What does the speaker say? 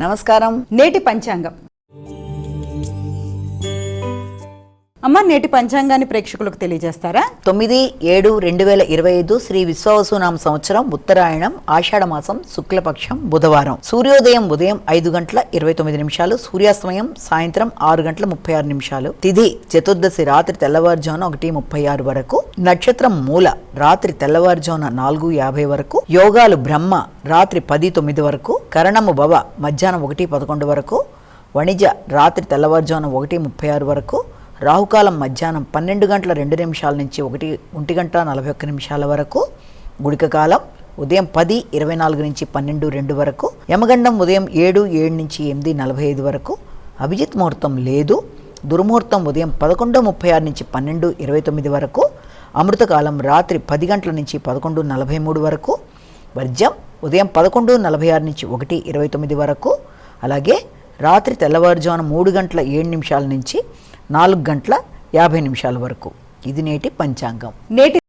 నమస్కారం. నేటి పంచాంగం. అమ్మ, నేటి పంచాంగాన్ని ప్రేక్షకులకు తెలియజేస్తారా? 9/7/2025 శ్రీ విశ్వావసునామ సంవత్సరం, ఉత్తరాయణం, ఆషాఢ మాసం, శుక్లపక్షం, బుధవారం. సూర్యోదయం ఉదయం 5:29, సూర్యాస్తమయం సాయంత్రం 6:36. తిథి చతుర్దశి రాత్రి తెల్లవారుజామున 1:36 వరకు. నక్షత్రం మూల రాత్రి తెల్లవారుజామున 4:50 వరకు. యోగాలు బ్రహ్మ రాత్రి 10:09 వరకు. కరణము భవ మధ్యాహ్నం 1:11 వరకు. వణిజ రాత్రి తెల్లవారుజామున 1:36 వరకు. రాహుకాలం మధ్యాహ్నం 12:02 నుంచి 1:41 వరకు. గుళిక కాలం ఉదయం 10:24 నుంచి 12:02 వరకు. యమగండం ఉదయం 7:07 నుంచి 8:45 వరకు. అభిజిత్ ముహూర్తం లేదు. దుర్ముహూర్తం ఉదయం 11:36 నుంచి 12:29 వరకు. అమృతకాలం రాత్రి 10 గంటల నుంచి 11:43 వరకు. వర్జ్యం ఉదయం 11:46 నుంచి 1:29 వరకు. అలాగే రాత్రి తెల్లవారుజామున 3:07 నుంచి 4:50 వరకు. ఇది నేటి పంచాంగం. నేటి